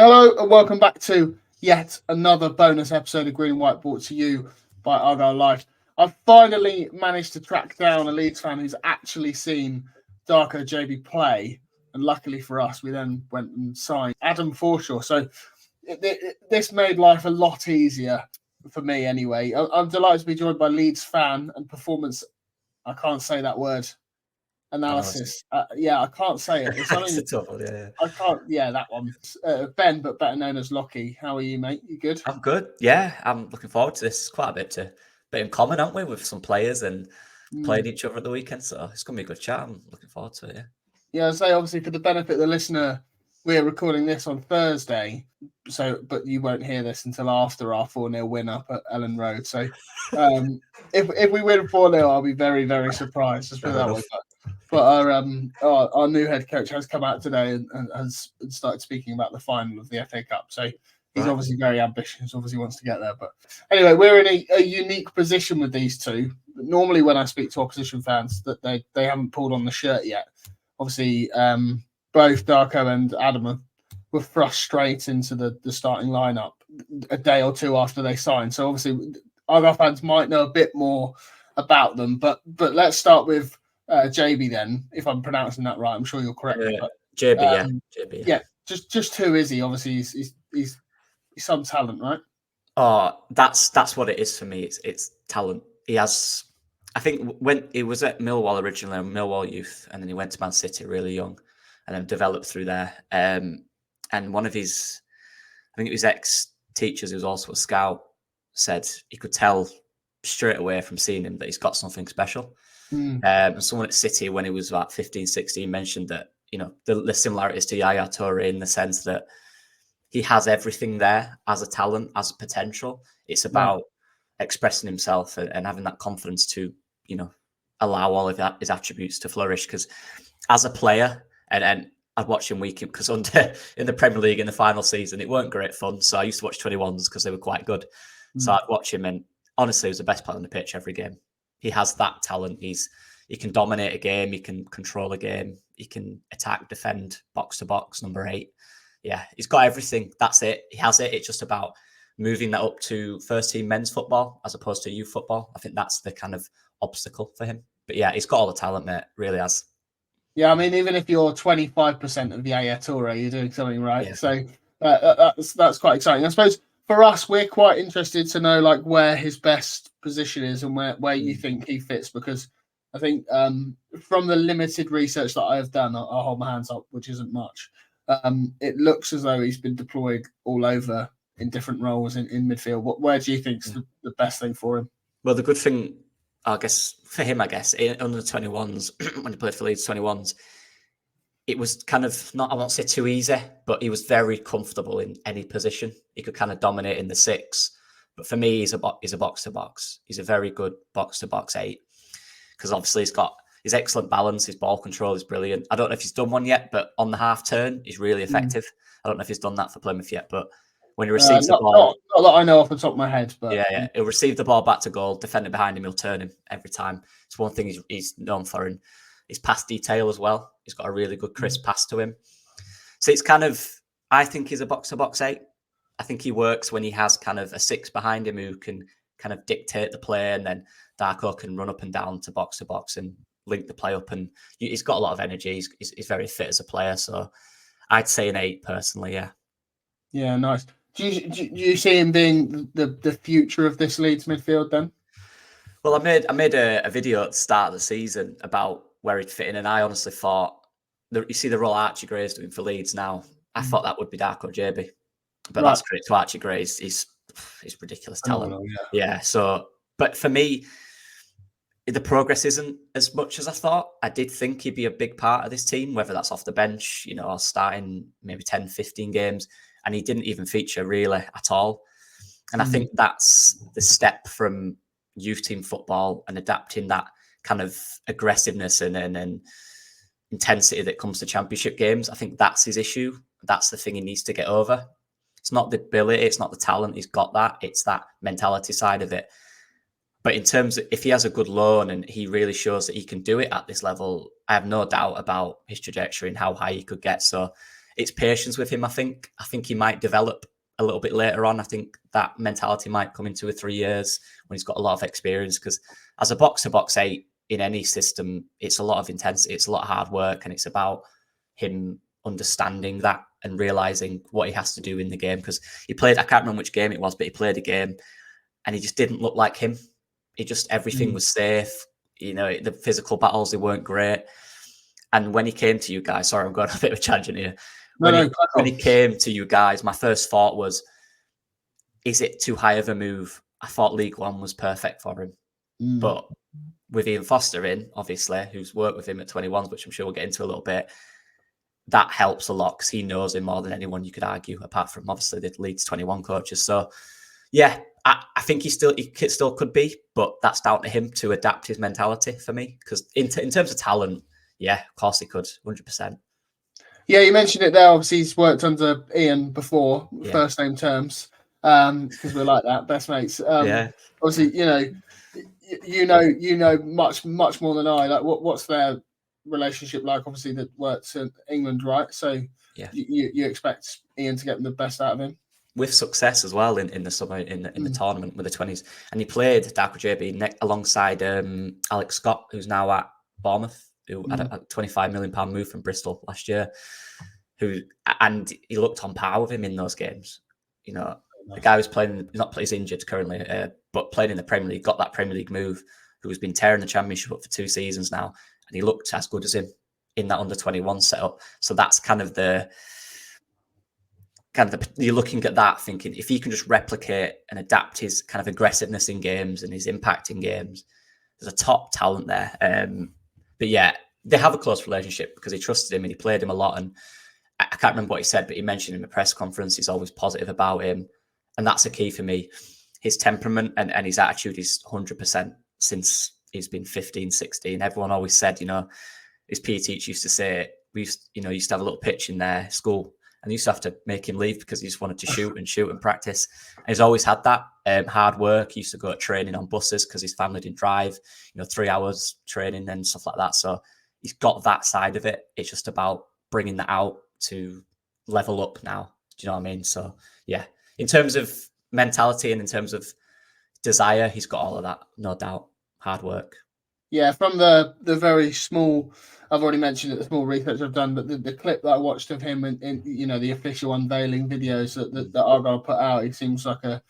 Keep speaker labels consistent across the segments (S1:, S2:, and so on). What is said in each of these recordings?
S1: Hello and welcome back to yet another bonus episode of Green and White brought to you by Argyle Life. I've finally managed to track down a Leeds fan who's actually seen Darko Gyabi play, and luckily for us, we then went and signed Adam Forshaw. So this made life a lot easier for me anyway. I'm delighted to be joined by Leeds fan and performance, I can't say that word, analysis. I can't say it. It's something.
S2: It's a tough one, yeah.
S1: I can't. Yeah, that one. Ben, but better known as Lockie. How are you, mate? You good?
S2: I'm good. Yeah, I'm looking forward to this. Quite a bit in common, aren't we, with some players and playing each other at the weekend. So it's gonna be a good chat. I'm looking forward to it. Yeah.
S1: Yeah, I say obviously for the benefit of the listener, we're recording this on Thursday. But you won't hear this until after our 4-0 win up at Ellen Road. So, if we win 4-0, I'll be very, very surprised. Just put it that way. But our new head coach has come out today and has started speaking about the final of the FA Cup. So he's obviously very ambitious, obviously wants to get there. But anyway, we're in a unique position with these two. Normally when I speak to opposition fans, that they haven't pulled on the shirt yet. Obviously, both Darko and Adam were thrust straight into the starting lineup a day or two after they signed. So obviously other fans might know a bit more about them. But let's start with Gyabi then, if I'm pronouncing that right. I'm sure you'll correct me. But,
S2: Gyabi,
S1: yeah. Just who is he? Obviously, he's some talent, right?
S2: Oh, that's what it is for me. It's talent. He has. I think when he was at Millwall originally, Millwall youth, and then he went to Man City really young, and then developed through there. And one of his, I think it was ex-teachers, who was also a scout, said he could tell straight away from seeing him that he's got something special. And someone at City, when he was about 15, 16, mentioned that, the similarities to Yaya Toure in the sense that he has everything there as a talent, as a potential. It's about expressing himself and having that confidence to, allow all of his attributes to flourish. Because as a player, and I'd watch him week in, because in the Premier League in the final season, it weren't great fun. So I used to watch 21s because they were quite good. So I'd watch him, and honestly, he was the best player on the pitch every game. He has that talent. He can dominate a game. He can control a game. He can attack, defend, box to box, number 8. Yeah, he's got everything. That's it. He has it. It's just about moving that up to first team men's football as opposed to youth football. I think that's the kind of obstacle for him. But yeah, he's got all the talent, mate. Really has.
S1: Yeah, I mean, even if you're 25% of Yaya Toure, you're doing something right. Yeah. So that's quite exciting. I suppose for us, we're quite interested to know like where his best position is and where you think he fits, because I think from the limited research that I have done, I'll hold my hands up, which isn't much. It looks as though he's been deployed all over in different roles in midfield. Where do you think is the best thing for him?
S2: Well, the good thing, I guess, for him, under the 21s, when he played for Leeds 21s, it was kind of not, I won't say too easy, but he was very comfortable in any position. He could kind of dominate in the 6. But for me, he's a box-to-box. He's a very good box-to-box 8. Because obviously he's got his excellent balance, his ball control is brilliant. I don't know if he's done one yet, but on the half turn, he's really effective. I don't know if he's done that for Plymouth yet, but when he receives the ball...
S1: Not that I know off the top of my head, but...
S2: Yeah. He'll receive the ball back to goal, defender behind him, he'll turn him every time. It's one thing he's known for, and his pass detail as well. He's got a really good crisp pass to him. So it's kind of, I think he's a box-to-box 8. I think he works when he has kind of a 6 behind him who can kind of dictate the play, and then Darko can run up and down to box and link the play up. And he's got a lot of energy. He's very fit as a player. So I'd say an 8 personally, yeah.
S1: Yeah, nice. Do you see him being the future of this Leeds midfield then?
S2: Well, I made a video at the start of the season about where he'd fit in, and I honestly thought, you see the role Archie Gray's doing for Leeds now, I thought that would be Darko Gyabi. But that's great to Archie Gray. He's ridiculous talent. Yeah. So, but for me, the progress isn't as much as I thought. I did think he'd be a big part of this team, whether that's off the bench, or starting maybe 10, 15 games. And he didn't even feature really at all. And I think that's the step from youth team football and adapting that kind of aggressiveness and intensity that comes to championship games. I think that's his issue. That's the thing he needs to get over. It's not the ability, it's not the talent. He's got that. It's that mentality side of it. But in terms of if he has a good loan and he really shows that he can do it at this level, I have no doubt about his trajectory and how high he could get. So it's patience with him. I think he might develop a little bit later on. I think that mentality might come in 2 or 3 years when he's got a lot of experience, because as a box 8 in any system, it's a lot of intensity, it's a lot of hard work, and it's about him understanding that and realizing what he has to do in the game. Because he played, I can't remember which game it was, but he played a game and he just didn't look like him. He just, everything was safe. You know, the physical battles, they weren't great. And when he came to you guys, sorry, I'm going on a bit of a tangent here. When he came to you guys, my first thought was, is it too high of a move? I thought League One was perfect for him. But with Ian Foster in, obviously, who's worked with him at 21s, which I'm sure we'll get into a little bit, that helps a lot because he knows him more than anyone, you could argue, apart from obviously the Leeds 21 coaches. So, yeah, I think he still could be, but that's down to him to adapt his mentality for me. Because in terms of talent, yeah, of course he could, 100%.
S1: Yeah, you mentioned it there. Obviously, he's worked under Ian before, first name terms, because we're like that, best mates. Obviously, you know much more than I. Like, what's their relationship like? Obviously, that works in England, right? So, you expect Ian to get the best out of him
S2: with success as well in the summer in the tournament with the 20s, and he played Darko Gyabi alongside Alex Scott, who's now at Bournemouth, who had a £25 million move from Bristol last year, and he looked on par with him in those games. You know, the guy who's playing, he's injured currently, but playing in the Premier League, got that Premier League move, who's been tearing the Championship up for 2 seasons now, and he looked as good as him in that under-21 setup. So that's you're looking at that thinking, if he can just replicate and adapt his kind of aggressiveness in games and his impact in games, there's a top talent there. But yeah, they have a close relationship because he trusted him and he played him a lot. And I can't remember what he said, but he mentioned in the press conference, he's always positive about him. And that's a key for me. His temperament and his attitude is 100% since he's been 15, 16. Everyone always said, his PE teacher used to say, we used to have a little pitch in their school, and he used to have to make him leave because he just wanted to shoot and practice. And he's always had that hard work. He used to go to training on buses because his family didn't drive, 3 hours training and stuff like that. So he's got that side of it. It's just about bringing that out to level up now. Do you know what I mean? So yeah, in terms of mentality and in terms of desire, he's got all of that, no doubt. Hard work.
S1: Yeah, from the very small, I've already mentioned it, the small research I've done, but the clip that I watched of him in the official unveiling videos that Argyle put out, he seems like a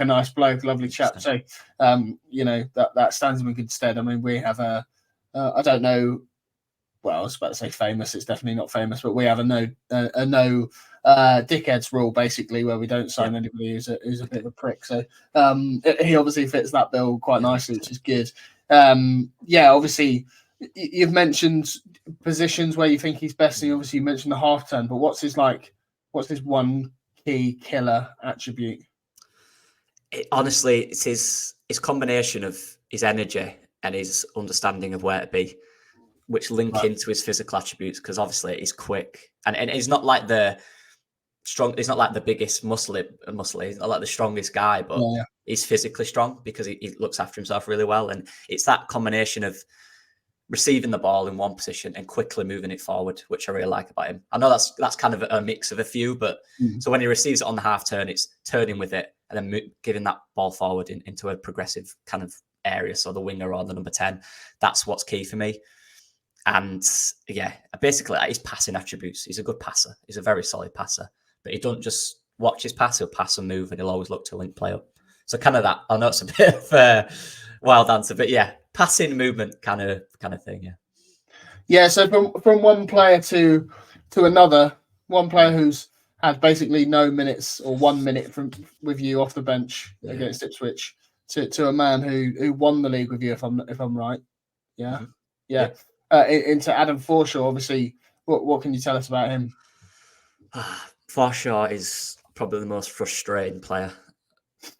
S1: nice bloke, lovely chap. So that stands him in good stead. I mean, we have I don't know. Well, I was about to say famous. It's definitely not famous, but we have a no dickheads rule, basically, where we don't sign anybody who's a bit of a prick. So he obviously fits that bill quite nicely, which is good. Obviously, you've mentioned positions where you think he's best, and obviously you mentioned the half turn. But what's his one key killer attribute?
S2: Honestly, it's his combination of his energy and his understanding of where to be, which link into his physical attributes, because obviously he's quick and he's not like the strong. He's not like the biggest muscly. He's not like the strongest guy, but he's physically strong because he looks after himself really well. And it's that combination of receiving the ball in one position and quickly moving it forward, which I really like about him. I know that's kind of a mix of a few, but so when he receives it on the half turn, it's turning with it and then giving that ball forward into a progressive kind of area. So the winger or the number 10, that's what's key for me. And yeah, basically his passing attributes. He's a good passer. He's a very solid passer, but he don't just watch his pass. He'll pass and move, and he'll always look to link play up. So kind of that. I know it's a bit of a wild answer, but yeah, passing movement kind of thing. Yeah.
S1: Yeah. So from one player to another, one player who's had basically no minutes or 1 minute with you off the bench against Ipswich to a man who won the league with you, if I'm right. Yeah. Mm-hmm. Yeah. Into Adam Forshaw, obviously, what can you tell us about him?
S2: Forshaw is probably the most frustrating player.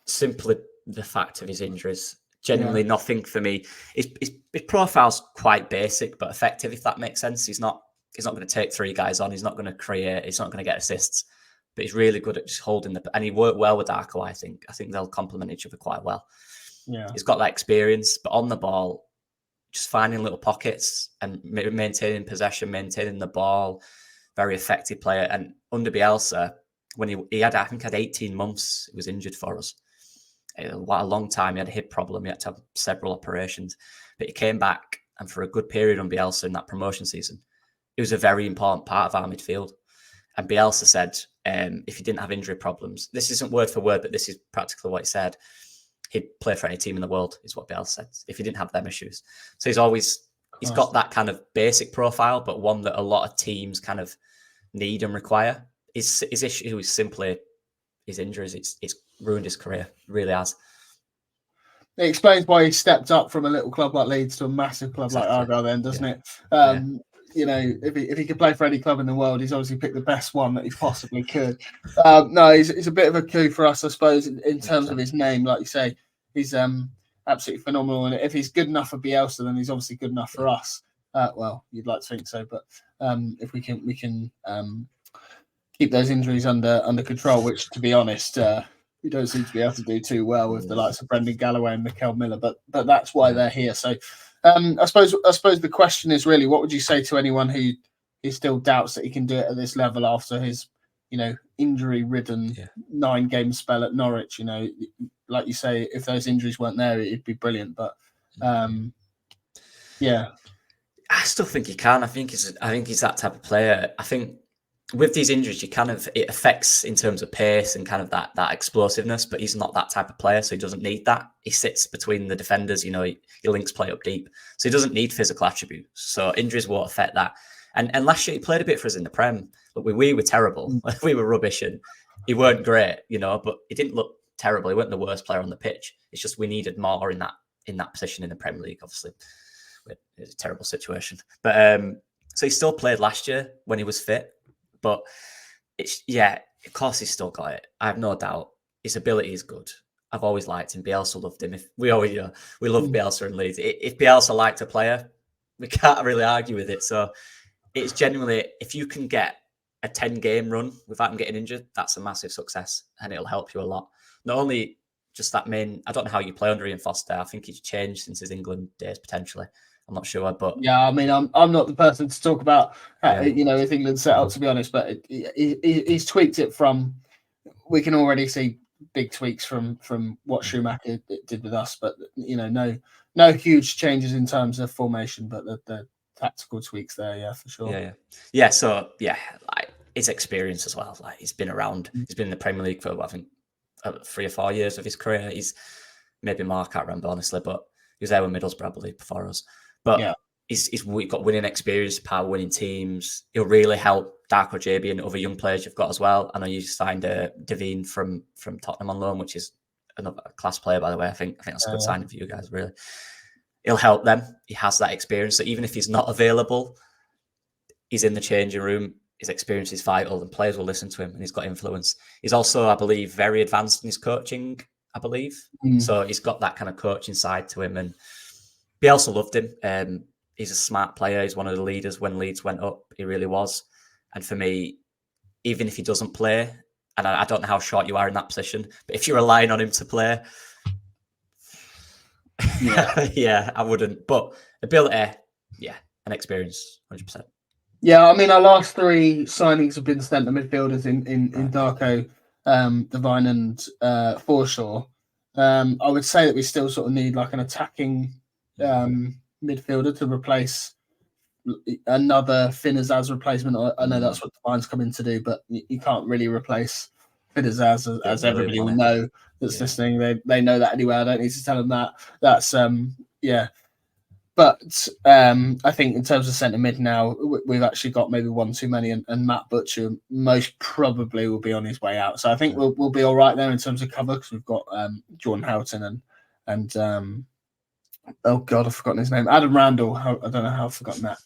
S2: Simply the fact of his injuries. Genuinely nothing for me. His profile's quite basic but effective, if that makes sense. He's not going to take 3 guys on. He's not going to create. He's not going to get assists. But he's really good at just holding and he worked well with Darko, I think. I think they'll complement each other quite well. Yeah. He's got that experience, but on the ball, just finding little pockets and maintaining possession, maintaining the ball, very effective player. And under Bielsa, when he had, I think, had 18 months, he was injured for us. What a long time. He had a hip problem. He had to have several operations, but he came back, and for a good period on Bielsa in that promotion season, it was a very important part of our midfield. And Bielsa said, if he didn't have injury problems, this isn't word for word, but this is practically what he said, he'd play for any team in the world, is what Bielsa said, if he didn't have them issues. So he's got that kind of basic profile, but one that a lot of teams kind of need and require. His issue is simply his injuries. It's ruined his career, it really has.
S1: It explains why he stepped up from a little club like Leeds to a massive club like Argyle then, doesn't it? You know, if he could play for any club in the world, he's obviously picked the best one that he possibly could. No, he's a bit of a coup for us, I suppose, in terms of his name. Like you say, he's absolutely phenomenal. And if he's good enough for Bielsa, then he's obviously good enough for us. Well, you'd like to think so, but if we can keep those injuries under control, which, to be honest, we don't seem to be able to do too well with the likes of Brendan Galloway and Mikel Miller, but that's why they're here. So I suppose the question is really, what would you say to anyone who still doubts that he can do it at this level after his, injury-ridden 9-game spell at Norwich? Like you say, if those injuries weren't there, it'd be brilliant. But yeah,
S2: I still think he can. I think he's that type of player. I think with these injuries, it affects in terms of pace and kind of that explosiveness, but he's not that type of player, so he doesn't need that. He sits between the defenders, he links play up deep, so he doesn't need physical attributes. So injuries won't affect that. And last year he played a bit for us in the Prem. Look, we were terrible. We were rubbish and he weren't great, but he didn't look terrible. He wasn't the worst player on the pitch. It's just we needed more in that position in the Premier League, obviously. It's a terrible situation. But so he still played last year when he was fit. But of course he's still got it. I have no doubt. His ability is good. I've always liked him. Bielsa loved him. We love Bielsa and Leeds. If Bielsa liked a player, we can't really argue with it. So it's genuinely, if you can get a 10-game run without him getting injured, that's a massive success, and it'll help you a lot. Not only just that I don't know how you play under Ian Foster. I think he's changed since his England days potentially. I'm not sure, but
S1: yeah, I mean, I'm not the person to talk about if England set up, to be honest. But he's tweaked it from. We can already see big tweaks from what Schumacher did with us, but no huge changes in terms of formation, but the tactical tweaks there, for sure.
S2: Yeah. So like his experience as well. Like he's been around. He's been in the Premier League for I think 3 or 4 years of his career. He's maybe more, I can't remember honestly, but he was there with Middlesbrough, I believe, before us. But he's got winning experience, power winning teams. He'll really help Darko Gyabi and other young players you've got as well. I know you signed Devine from Tottenham on loan, which is another class player, by the way. I think that's a good signing for you guys, really. He'll help them. He has that experience. So even if he's not available, he's in the changing room. His experience is vital, and players will listen to him, and he's got influence. He's also, I believe, very advanced in his coaching, I believe. So he's got that kind of coaching side to him, and Bielsa loved him. He's a smart player. He's one of the leaders when Leeds went up. He really was. And for me, even if he doesn't play, and I don't know how short you are in that position, but if you're relying on him to play, I wouldn't. But ability, and experience, 100%.
S1: Yeah, I mean, our last 3 signings have been centre midfielders in Darko, Devine, and Forshaw. I would say that we still sort of need like an attacking midfielder to replace another Finn Azaz replacement. I know that's what Devine's come in to do, but you can't really replace Finn Azaz, as everybody will know that's listening. They know that anyway. I don't need to tell them that. That's But I think in terms of centre mid now, we've actually got maybe one too many, and Matt Butcher most probably will be on his way out. So I think we'll be all right there in terms of cover, because we've got Jordan Houghton and oh God, I've forgotten his name. Adam Randall. I don't know how I've forgotten that.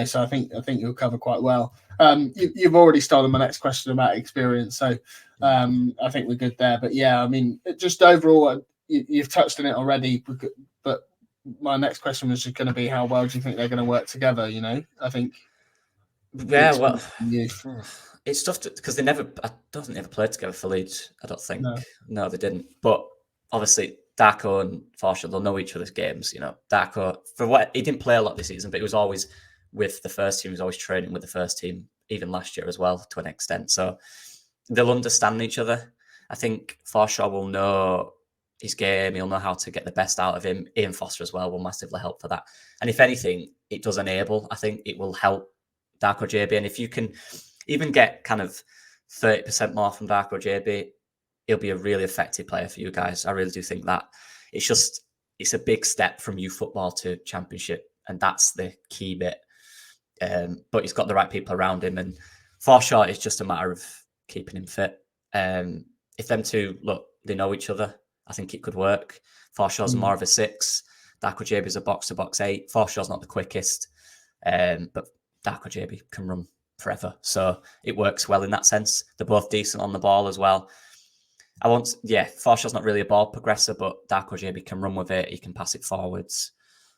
S1: So I think you'll cover quite well. You've already stolen my next question about experience, so I think we're good there. But yeah, I mean, just overall, you've touched on it already. But my next question was just going to be, how well do you think they're going to work together? I think.
S2: Yeah, well, it's tough because I don't think they ever played together for Leeds. I don't think. No, they didn't. But obviously, Darko and Forshaw, they'll know each other's games. Darko, for what he didn't play a lot this season, but he was always with the first team. He was always training with the first team even last year as well to an extent. So they'll understand each other. I think Forshaw will know his game. He'll know how to get the best out of him. Ian Foster as well will massively help for that. And if anything, it does enable. I think it will help Darko Gyabi. And if you can even get kind of 30% more from Darko Gyabi, he'll be a really effective player for you guys. I really do think that. It's a big step from youth football to championship. And that's the key bit. But he's got the right people around him. And Forshaw, it's just a matter of keeping him fit. If them two, look, they know each other, I think it could work. Forshaw's more of a 6. Darko Gyabi's a box-to-box 8. Forshaw's not the quickest, but Darko Gyabi can run forever. So it works well in that sense. They're both decent on the ball as well. Forshaw's not really a ball progressor, but Darko Gyabi can run with it. He can pass it forwards.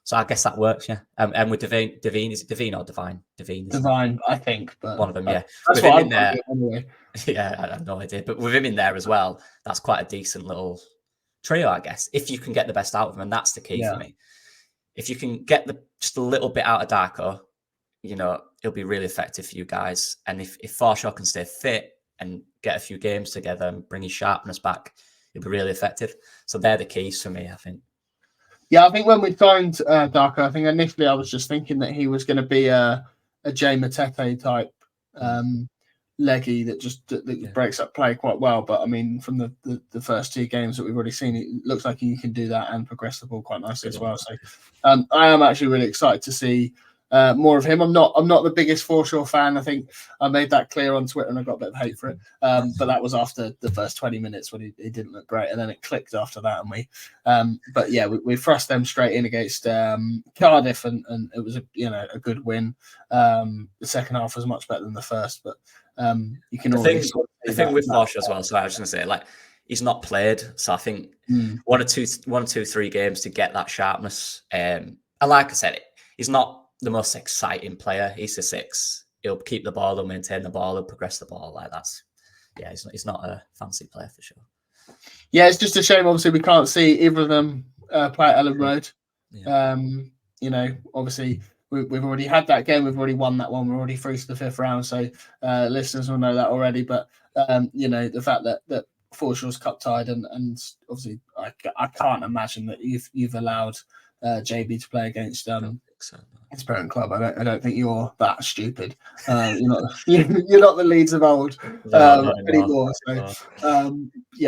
S2: So I guess that works, yeah. And with Devine, is it Devine or Divine?
S1: Divine, I think. But
S2: one of them, yeah.
S1: That's
S2: with
S1: what
S2: him in there,
S1: anyway.
S2: Yeah, I have no idea. But with him in there as well, that's quite a decent little trio, I guess, if you can get the best out of him. And that's the key for me. If you can get just a little bit out of Darko, it'll be really effective for you guys. And if Forshaw can stay fit and get a few games together and bring his sharpness back, it'll be really effective. So they're the keys for me, I think.
S1: Yeah, I think when we signed Darko, I think initially I was just thinking that he was going to be a Jay Matete type leggy that breaks up play quite well. But I mean, from the first 2 games that we've already seen, it looks like he can do that and progress the ball quite nicely as well. So I am actually really excited to see more of him. I'm not the biggest Forshaw fan. I think I made that clear on Twitter and I got a bit of hate for it. But that was after the first 20 minutes when he didn't look great, and then it clicked after that. And we thrust them straight in against Cardiff, and it was a good win. The second half was much better than the first, but you can always
S2: the thing with Forshaw as well. So I was going to say, he's not played, so I think 1 or 2, 3 games to get that sharpness. And like I said, he's not the most exciting player. He's a 6. He'll keep the ball, he'll maintain the ball, he'll progress the ball. He's not a fancy player for sure. Yeah,
S1: it's just a shame. Obviously, we can't see either of them play at Ellen Road. Yeah. Obviously, we've already had that game. We've already won that one. We're already through to the 5th round. So listeners will know that already. But the fact that Forshaw's cup tied, and obviously I can't imagine that you've allowed JB to play against his parent club. I don't think you're that stupid. You're not the Leeds of old anymore. So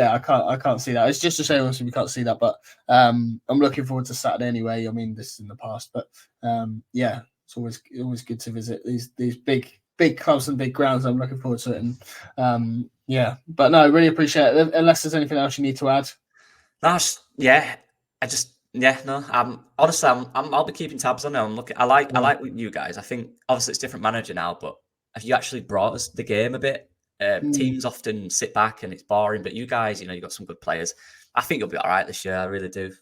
S1: I can't see that. It's just a shame obviously we can't see that, but I'm looking forward to Saturday anyway. I mean, this is in the past, but it's always good to visit these big clubs and big grounds. I'm looking forward to it, and but no, I really appreciate it. Unless there's anything else you need to add.
S2: Honestly, I'll be keeping tabs on it. I'm looking. I like you guys. I think obviously it's a different manager now, but have you actually brought us the game a bit? Teams often sit back and it's boring, but you guys, you've got some good players. I think you'll be all right this year. I really do.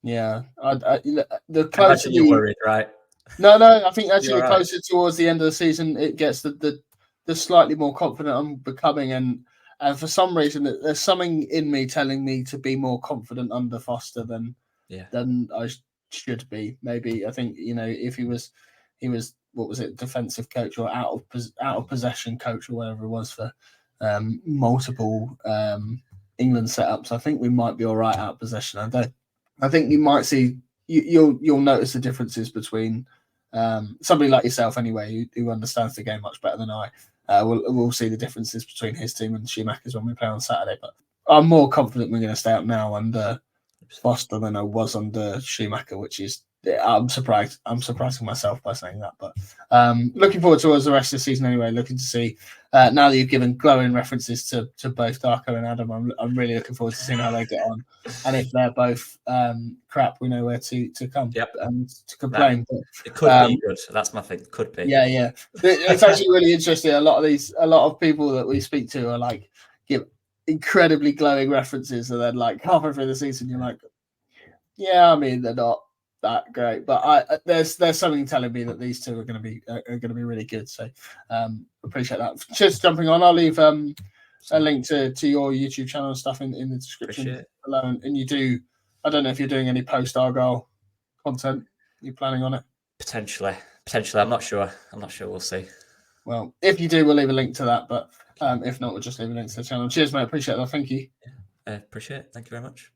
S1: Yeah, the closer
S2: you're worried, right?
S1: No, I think actually the closer towards the end of the season it gets, the slightly more confident I'm becoming, and for some reason there's something in me telling me to be more confident under Foster than I should be. Maybe I think if he was what was it, defensive coach or out of possession coach or whatever it was for multiple England setups, I think we might be all right out of possession. I think you might see you'll notice the differences between somebody like yourself anyway who understands the game much better than I. We'll see the differences between his team and Schumacher's when we play on Saturday. But I'm more confident we're going to stay up now under Foster than I was under Schumacher, which is I'm surprised. I'm surprising myself by saying that, but looking forward towards the rest of the season anyway. Looking to see now that you've given glowing references to both Darko and Adam. I'm really looking forward to seeing how they get on, and if they're both crap, we know where to come and to complain.
S2: It could be good. That's my thing. Could be.
S1: Yeah. It's actually really interesting. A lot of people that we speak to are give incredibly glowing references, and then halfway through the season, you're like, yeah, I mean they're not that great, but there's something telling me that these two are going to be really good. So appreciate that. Just jumping on, I'll leave a link to your YouTube channel and stuff in the description below. And you do, I don't know if you're doing any post Argyle content. Are you planning on it?
S2: Potentially. I'm not sure. We'll see.
S1: Well, if you do, we'll leave a link to that. But if not, we'll just leave a link to the channel. Cheers, mate. Appreciate that. Thank you.
S2: Appreciate it. Thank you very much.